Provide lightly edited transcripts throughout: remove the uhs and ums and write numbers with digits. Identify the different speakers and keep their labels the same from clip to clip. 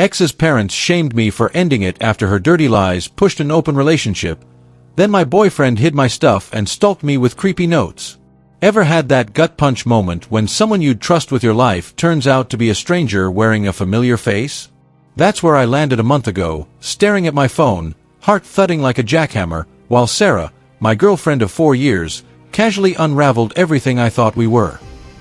Speaker 1: Ex's parents shamed me for ending it after her dirty lies pushed an open relationship. Then my boyfriend hid my stuff and stalked me with creepy notes. Ever had that gut punch moment when someone you'd trust with your life turns out to be a stranger wearing a familiar face? That's where I landed a month ago, staring at my phone, heart thudding like a jackhammer, while Sarah, my girlfriend of 4 years, casually unraveled everything I thought we were.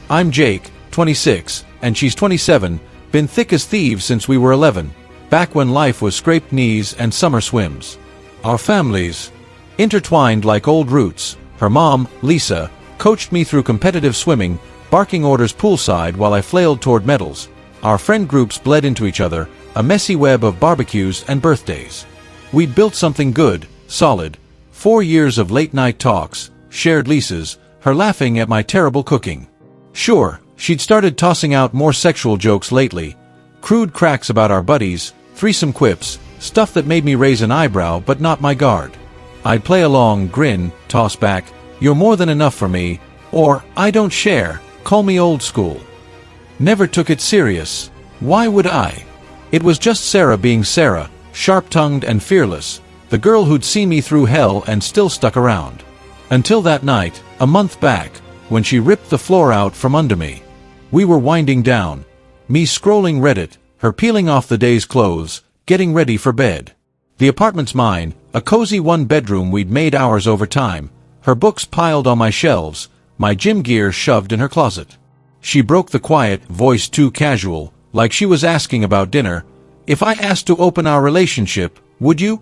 Speaker 1: I'm Jake, 26, and she's 27, been thick as thieves since we were 11, back when life was scraped knees and summer swims. Our families intertwined like old roots. Her mom, Lisa, coached me through competitive swimming, barking orders poolside while I flailed toward medals. Our friend groups bled into each other, a messy web of barbecues and birthdays. We'd built something good, solid. 4 years of late-night talks, shared leases, her laughing at my terrible cooking. Sure, she'd started tossing out more sexual jokes lately. Crude cracks about our buddies, threesome quips, stuff that made me raise an eyebrow but not my guard. I'd play along, grin, toss back, "You're more than enough for me," or "I don't share, call me old school." Never took it serious. Why would I? It was just Sarah being Sarah, sharp-tongued and fearless, the girl who'd seen me through hell and still stuck around. Until that night, a month back, when she ripped the floor out from under me. We were winding down. Me scrolling Reddit, her peeling off the day's clothes, getting ready for bed. The apartment's mine, a cozy one-bedroom we'd made ours over time, her books piled on my shelves, my gym gear shoved in her closet. She broke the quiet, voice too casual, like she was asking about dinner. "If I asked to open our relationship, would you?"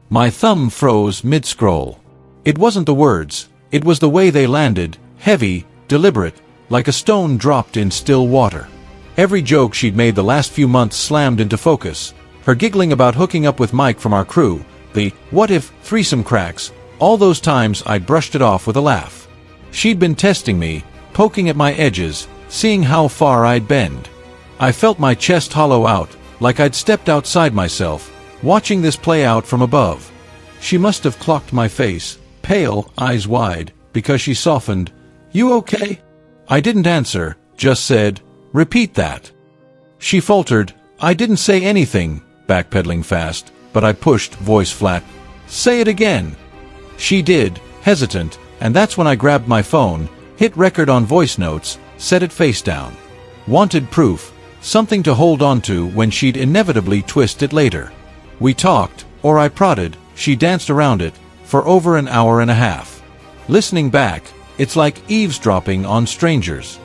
Speaker 1: My thumb froze mid-scroll. It wasn't the words, it was the way they landed, heavy, deliberate, like a stone dropped in still water. Every joke she'd made the last few months slammed into focus. Her giggling about hooking up with Mike from our crew, the what-if threesome cracks, all those times I'd brushed it off with a laugh. She'd been testing me, poking at my edges, seeing how far I'd bend. I felt my chest hollow out, like I'd stepped outside myself, watching this play out from above. She must have clocked my face, pale, eyes wide, because she softened. "You okay?" I didn't answer, just said, "Repeat that." She faltered. I didn't say anything, backpedaling fast, but I pushed, voice flat. "Say it again." She did, hesitant, and that's when I grabbed my phone, hit record on voice notes, set it face down. Wanted proof, something to hold on to when she'd inevitably twist it later. We talked, or I prodded, she danced around it, for over an hour and a half. Listening back, it's like eavesdropping on strangers.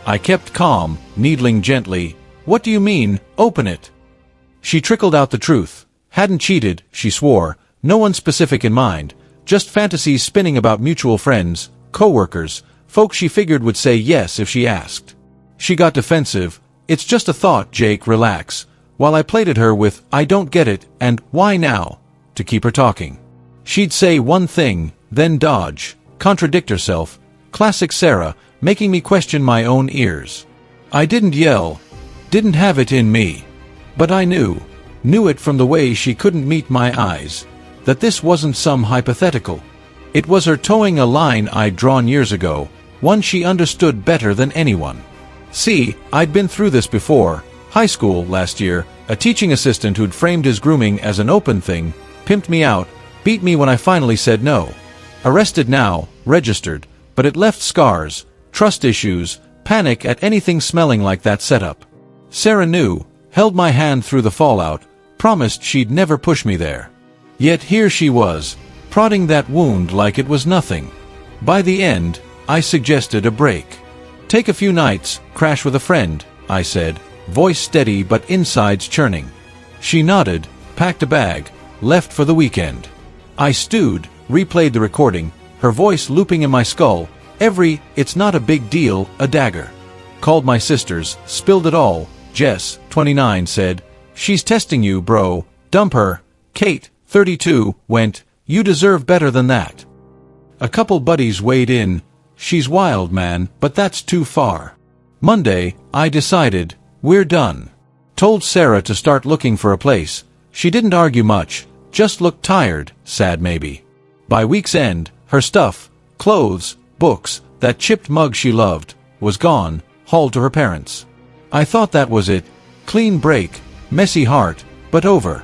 Speaker 1: I kept calm, needling gently. "What do you mean, open it?" She trickled out the truth. Hadn't cheated, she swore, no one specific in mind, just fantasies spinning about mutual friends, co-workers, folks she figured would say yes if she asked. She got defensive. "It's just a thought, Jake, relax," while I plated her with "I don't get it" and "Why now?" to keep her talking. She'd say one thing, then dodge, contradict herself. Classic Sarah, making me question my own ears. I didn't yell, didn't have it in me. But I knew it from the way she couldn't meet my eyes, that this wasn't some hypothetical. It was her towing a line I'd drawn years ago, one she understood better than anyone. See, I'd been through this before. High school, last year, a teaching assistant who'd framed his grooming as an open thing, pimped me out, beat me when I finally said no. Arrested now, registered, but it left scars, trust issues, panic at anything smelling like that setup. Sarah knew, held my hand through the fallout, promised she'd never push me there. Yet here she was, prodding that wound like it was nothing. By the end, I suggested a break. "Take a few nights, crash with a friend," I said, voice steady but insides churning. She nodded, packed a bag, left for the weekend. I stewed, replayed the recording, her voice looping in my skull, every "it's not a big deal" a dagger. Called my sisters, spilled it all. Jess, 29, said, "She's testing you, bro, dump her." Kate, 32, went, "You deserve better than that." A couple buddies weighed in. "She's wild, man, but that's too far." Monday, I decided, we're done. Told Sarah to start looking for a place. She didn't argue much, just looked tired, sad maybe. By week's end, her stuff, clothes, books, that chipped mug she loved, was gone, hauled to her parents. I thought that was it. Clean break. Messy heart, but over.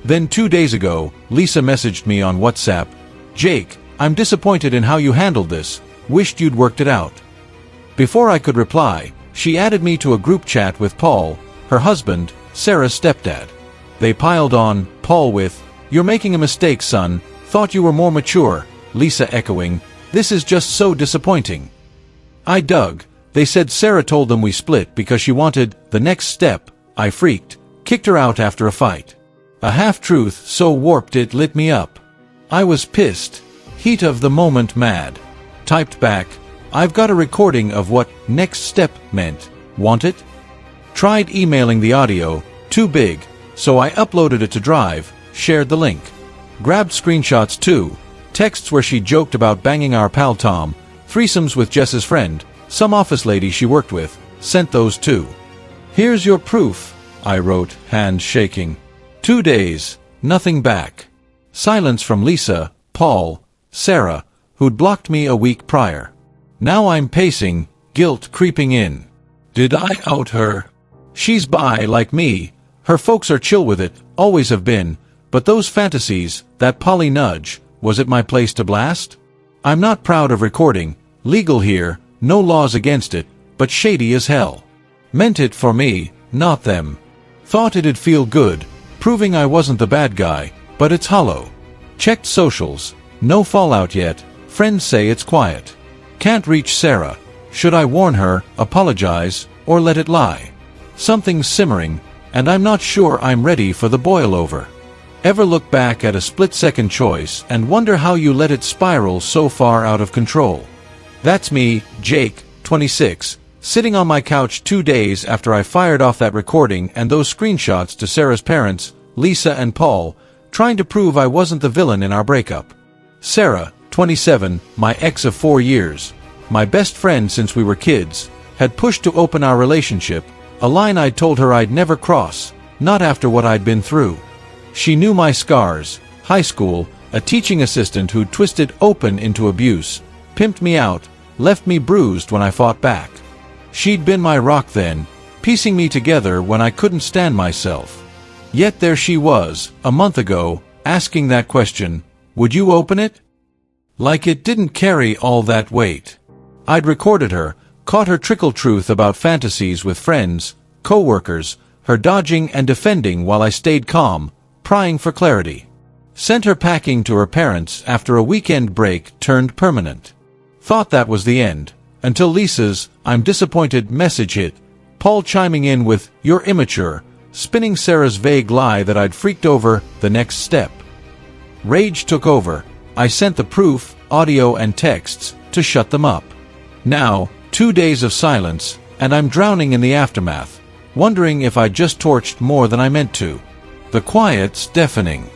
Speaker 1: Then 2 days ago, Lisa messaged me on WhatsApp, "Jake, I'm disappointed in how you handled this, wished you'd worked it out." Before I could reply, she added me to a group chat with Paul, her husband, Sarah's stepdad. They piled on, Paul with, "You're making a mistake, son, thought you were more mature," Lisa echoing, "This is just so disappointing." I dug. They said Sarah told them we split because she wanted the next step. I freaked, kicked her out after a fight. A half-truth so warped it lit me up. I was pissed, heat of the moment mad. Typed back, "I've got a recording of what next step meant. Want it?" Tried emailing the audio, too big, so I uploaded it to Drive, shared the link. Grabbed screenshots too, texts where she joked about banging our pal Tom, threesomes with Jess's friend, some office lady she worked with, sent those too. "Here's your proof," I wrote, hands shaking. 2 days, nothing back. Silence from Lisa, Paul, Sarah, who'd blocked me a week prior. Now I'm pacing, guilt creeping in. Did I out her? She's bi like me. Her folks are chill with it, always have been, but those fantasies, that poly nudge, was it my place to blast? I'm not proud of recording, legal here, no laws against it, but shady as hell. Meant it for me, not them. Thought it'd feel good, proving I wasn't the bad guy, but it's hollow. Checked socials, no fallout yet, friends say it's quiet. Can't reach Sarah. Should I warn her, apologize, or let it lie? Something's simmering, and I'm not sure I'm ready for the boil over. Ever look back at a split-second choice and wonder how you let it spiral so far out of control? That's me, Jake, 26, sitting on my couch 2 days after I fired off that recording and those screenshots to Sarah's parents, Lisa and Paul, trying to prove I wasn't the villain in our breakup. Sarah, 27, my ex of 4 years, my best friend since we were kids, had pushed to open our relationship, a line I'd told her I'd never cross, not after what I'd been through. She knew my scars, high school, a teaching assistant who'd twisted open into abuse, pimped me out, left me bruised when I fought back. She'd been my rock then, piecing me together when I couldn't stand myself. Yet there she was, a month ago, asking that question, would you open it? Like it didn't carry all that weight. I'd recorded her, caught her trickle truth about fantasies with friends, co-workers, her dodging and defending while I stayed calm, prying for clarity. Sent her packing to her parents after a weekend break turned permanent. Thought that was the end, until Lisa's "I'm disappointed" message hit, Paul chiming in with "You're immature," spinning Sarah's vague lie that I'd freaked over the next step. Rage took over. I sent the proof, audio and texts, to shut them up. Now, 2 days of silence, and I'm drowning in the aftermath, wondering if I just torched more than I meant to. The quiet's deafening.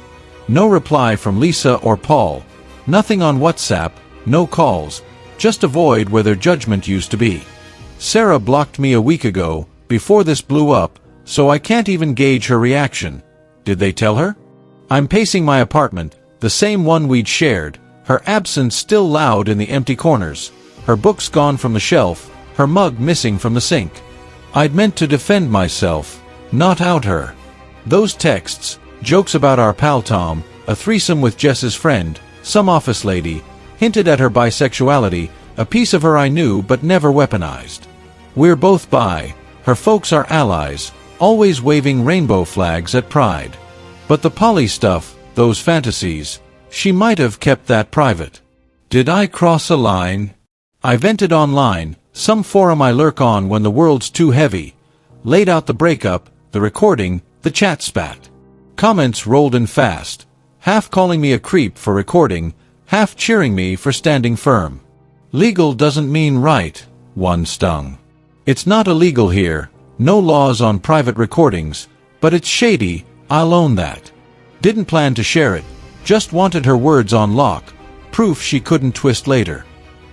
Speaker 1: No reply from Lisa or Paul. Nothing on WhatsApp, no calls, just a void where their judgment used to be. Sarah blocked me a week ago, before this blew up, so I can't even gauge her reaction. Did they tell her? I'm pacing my apartment, the same one we'd shared, her absence still loud in the empty corners, her books gone from the shelf, her mug missing from the sink. I'd meant to defend myself, not out her. Those texts, jokes about our pal Tom, a threesome with Jess's friend, some office lady, hinted at her bisexuality, a piece of her I knew but never weaponized. We're both bi, her folks are allies, always waving rainbow flags at Pride. But the poly stuff, those fantasies, she might have kept that private. Did I cross a line? I vented online, some forum I lurk on when the world's too heavy. Laid out the breakup, the recording, the chat spat. Comments rolled in fast, half calling me a creep for recording, half cheering me for standing firm. Legal doesn't mean right, one stung. It's not illegal here, no laws on private recordings, but it's shady, I'll own that. Didn't plan to share it, just wanted her words on lock, proof she couldn't twist later.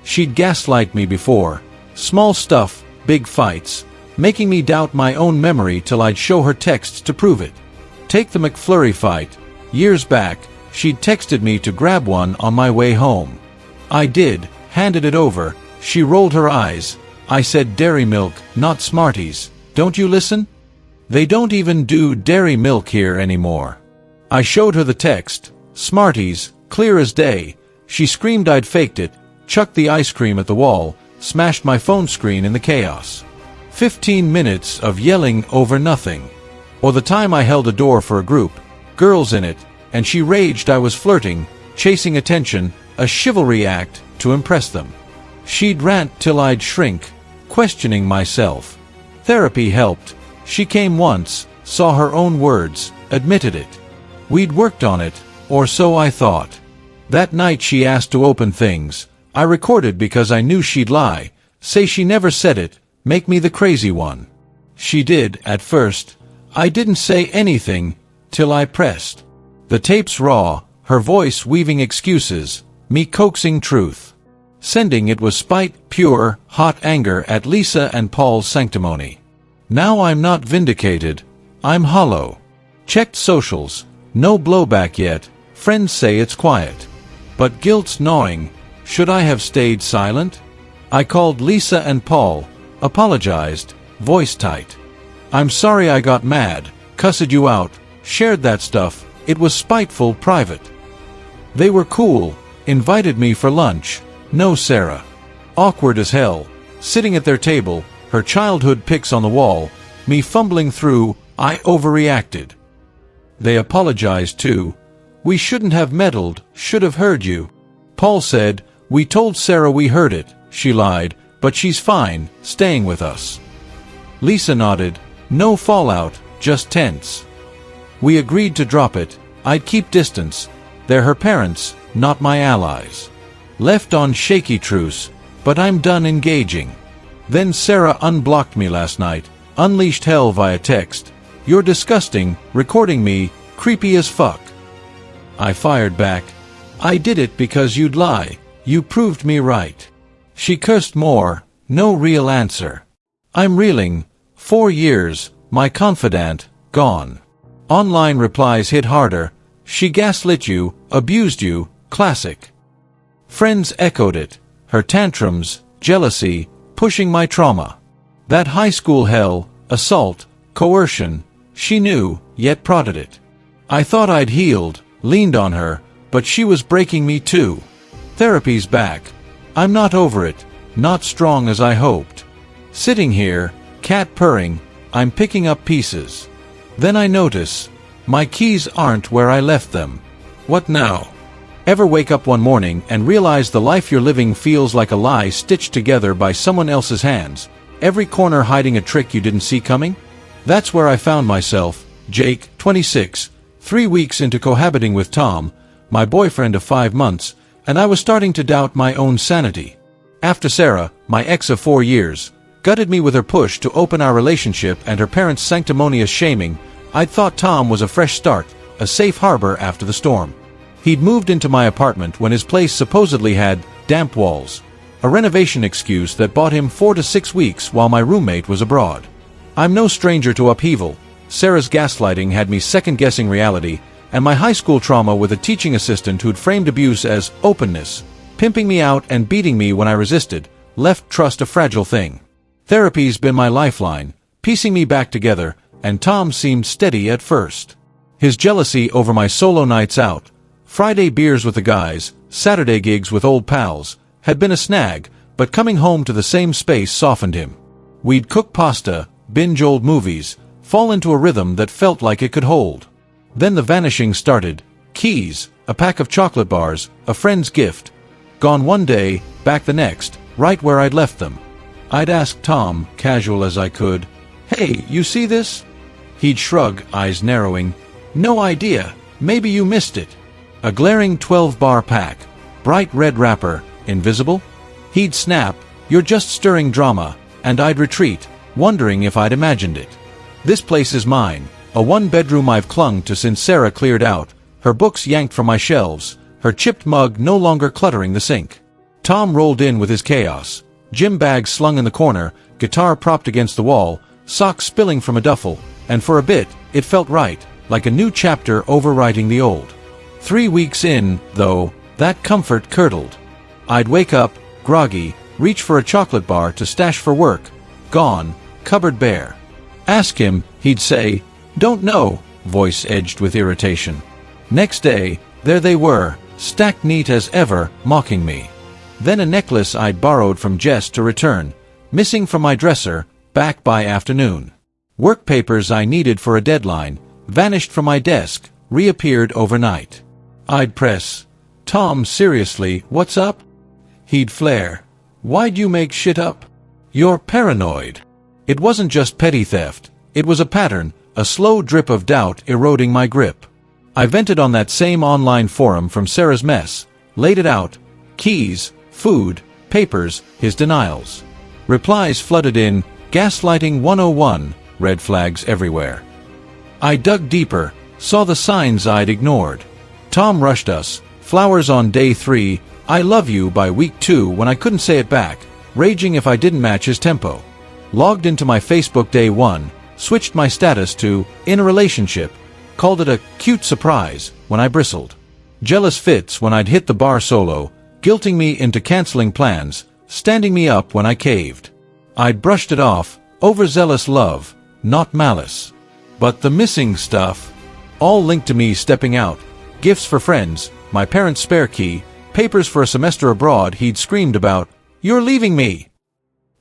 Speaker 1: She'd gaslight me before, small stuff, big fights, making me doubt my own memory till I'd show her texts to prove it. Take the McFlurry fight. Years back, she'd texted me to grab one on my way home. I did, handed it over, she rolled her eyes. I said Dairy Milk, not Smarties. Don't you listen? They don't even do dairy milk here anymore. I showed her the text, Smarties, clear as day. She screamed I'd faked it, chucked the ice cream at the wall, smashed my phone screen in the chaos. 15 minutes of yelling over nothing. Or the time I held a door for a group, girls in it, and she raged I was flirting, chasing attention, a chivalry act to impress them. She'd rant till I'd shrink, questioning myself. Therapy helped. She came once, saw her own words, admitted it. We'd worked on it, or so I thought. That night she asked to open things. I recorded because I knew she'd lie, say she never said it, make me the crazy one. She did, at first. I didn't say anything, till I pressed. The tape's raw, her voice weaving excuses, me coaxing truth. Sending it was spite, pure, hot anger at Lisa and Paul's sanctimony. Now I'm not vindicated, I'm hollow. Checked socials, no blowback yet, friends say it's quiet. But guilt's gnawing, should I have stayed silent? I called Lisa and Paul, apologized, voice tight. I'm sorry I got mad, cussed you out, shared that stuff, it was spiteful private. They were cool, invited me for lunch, no Sarah. Awkward as hell, sitting at their table, her childhood pics on the wall, me fumbling through, I overreacted. They apologized too. We shouldn't have meddled, should have heard you. Paul said, we told Sarah we heard it, she lied, but she's fine, staying with us. Lisa nodded, no fallout, just tense. We agreed to drop it, I'd keep distance. They're her parents, not my allies. Left on shaky truce, but I'm done engaging. Then Sarah unblocked me last night, unleashed hell via text. You're disgusting, recording me, creepy as fuck. I fired back. I did it because you'd lie, you proved me right. She cursed more, no real answer. I'm reeling, 4 years, my confidant, gone. Online replies hit harder, she gaslit you, abused you, classic. Friends echoed it, her tantrums, jealousy, pushing my trauma. That high school hell, assault, coercion, she knew, yet prodded it. I thought I'd healed, leaned on her, but she was breaking me too. Therapy's back. I'm not over it, not strong as I hoped. Sitting here, cat purring, I'm picking up pieces. Then I notice, my keys aren't where I left them. What now? Ever wake up one morning and realize the life you're living feels like a lie stitched together by someone else's hands, every corner hiding a trick you didn't see coming? That's where I found myself, Jake, 26, 3 weeks into cohabiting with Tom, my boyfriend of 5 months, and I was starting to doubt my own sanity. After Sarah, my ex of 4 years, gutted me with her push to open our relationship and her parents' sanctimonious shaming, I'd thought Tom was a fresh start, a safe harbor after the storm. He'd moved into my apartment when his place supposedly had damp walls, a renovation excuse that bought him 4 to 6 weeks while my roommate was abroad. I'm no stranger to upheaval. Sarah's gaslighting had me second-guessing reality, and my high school trauma with a teaching assistant who'd framed abuse as openness, pimping me out and beating me when I resisted, left trust a fragile thing. Therapy's been my lifeline, piecing me back together, and Tom seemed steady at first. His jealousy over my solo nights out, Friday beers with the guys, Saturday gigs with old pals, had been a snag, but coming home to the same space softened him. We'd cook pasta, binge old movies, fall into a rhythm that felt like it could hold. Then the vanishing started. Keys, a pack of chocolate bars, a friend's gift. Gone one day, back the next, right where I'd left them. I'd ask Tom, casual as I could, "Hey, you see this?" He'd shrug, eyes narrowing. "No idea, maybe you missed it." A glaring 12-bar pack, bright red wrapper, invisible? He'd snap, "You're just stirring drama," and I'd retreat, wondering if I'd imagined it. This place is mine, a one-bedroom I've clung to since Sarah cleared out, her books yanked from my shelves, her chipped mug no longer cluttering the sink. Tom rolled in with his chaos, gym bag slung in the corner, guitar propped against the wall, socks spilling from a duffel, and for a bit, it felt right, like a new chapter overwriting the old. 3 weeks in, though, that comfort curdled. I'd wake up, groggy, reach for a chocolate bar to stash for work. Gone, cupboard bare. Ask him, He'd say, "Don't know," voice edged with irritation. Next day, there they were, stacked neat as ever, mocking me. Then a necklace I'd borrowed from Jess to return, missing from my dresser, back by afternoon. Work papers I needed for a deadline, vanished from my desk, reappeared overnight. I'd press, "Tom, seriously, what's up?" He'd flare, "Why'd you make shit up? You're paranoid." It wasn't just petty theft, it was a pattern, a slow drip of doubt eroding my grip. I vented on that same online forum from Sarah's mess, laid it out, keys, food, papers, his denials. Replies flooded in, gaslighting 101, red flags everywhere. I dug deeper, saw the signs I'd ignored. Tom rushed us, flowers on day 3, I love you by week 2 when I couldn't say it back, raging if I didn't match his tempo. Logged into my Facebook day 1, switched my status to in a relationship, called it a cute surprise when I bristled. Jealous fits when I'd hit the bar solo, guilting me into canceling plans, standing me up when I caved. I'd brushed it off, overzealous love, not malice. But the missing stuff, all linked to me stepping out, gifts for friends, my parents' spare key, papers for a semester abroad he'd screamed about, "You're leaving me!"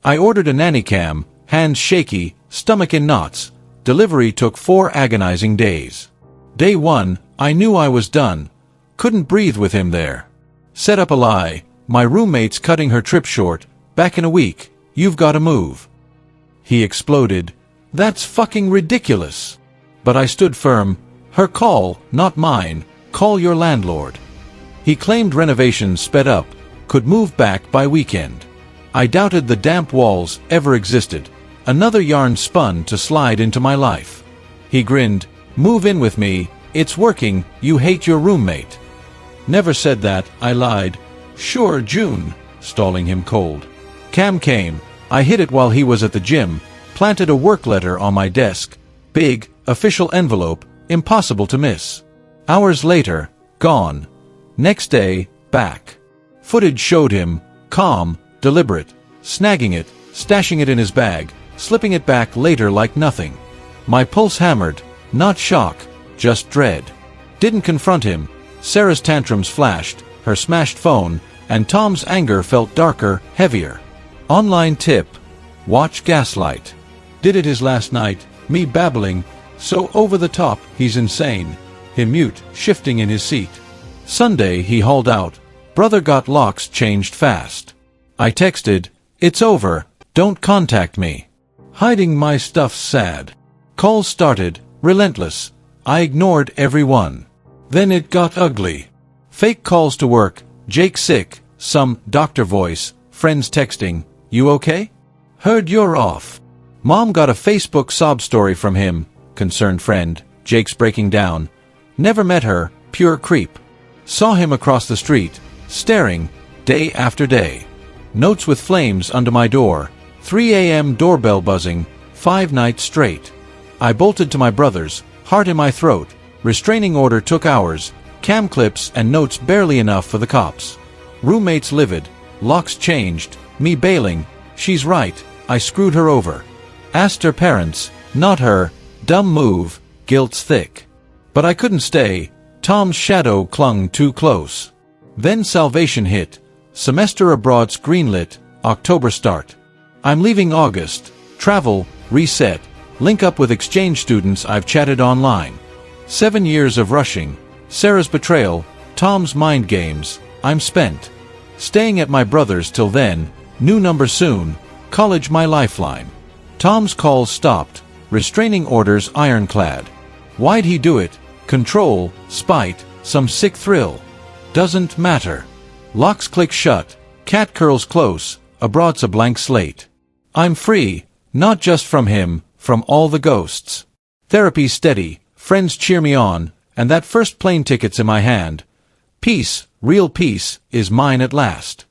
Speaker 1: I ordered a nanny cam, hands shaky, stomach in knots. Delivery took 4 agonizing days. Day 1, I knew I was done. Couldn't breathe with him there. Set up a lie, my roommate's cutting her trip short, back in a week, you've gotta move. He exploded, "That's fucking ridiculous." But I stood firm, her call, not mine, call your landlord. He claimed renovations sped up, could move back by weekend. I doubted the damp walls ever existed. Another yarn spun to slide into my life. He grinned, "Move in with me, it's working, you hate your roommate." Never said that, I lied. "Sure, June," stalling him cold. Cam came, I hid it while he was at the gym, planted a work letter on my desk. Big, official envelope, impossible to miss. Hours later, gone. Next day, back. Footage showed him, calm, deliberate, snagging it, stashing it in his bag, slipping it back later like nothing. My pulse hammered, not shock, just dread. Didn't confront him. Sarah's tantrums flashed, her smashed phone, and Tom's anger felt darker, heavier. Online tip. Watch Gaslight. Did it his last night, me babbling, so over the top, he's insane. Him mute, shifting in his seat. Sunday he hauled out. Brother got locks changed fast. I texted, "It's over, don't contact me." Hiding my stuff's sad. Calls started, relentless. I ignored every one. Then it got ugly. Fake calls to work, Jake sick, some doctor voice, friends texting, "You okay? Heard you're off." Mom got a Facebook sob story from him, concerned friend, Jake's breaking down. Never met her, pure creep. Saw him across the street, staring, day after day. Notes with flames under my door, 3 a.m. doorbell buzzing, 5 nights straight. I bolted to my brother's, heart in my throat. Restraining order took hours, cam clips and notes barely enough for the cops. Roommates livid, locks changed, me bailing, "She's right, I screwed her over." Asked her parents, not her, dumb move, guilt's thick. But I couldn't stay, Tom's shadow clung too close. Then salvation hit, semester abroad's greenlit, October start. I'm leaving August, travel, reset, link up with exchange students I've chatted online. 7 years of rushing, Sarah's betrayal, Tom's mind games, I'm spent. Staying at my brother's till then, new number soon, college my lifeline. Tom's calls stopped, restraining orders ironclad. Why'd he do it? Control, spite, some sick thrill. Doesn't matter. Locks click shut, cat curls close, abroad's a blank slate. I'm free, not just from him, from all the ghosts. Therapy's steady, friends cheer me on, and that first plane ticket's in my hand. Peace, real peace, is mine at last.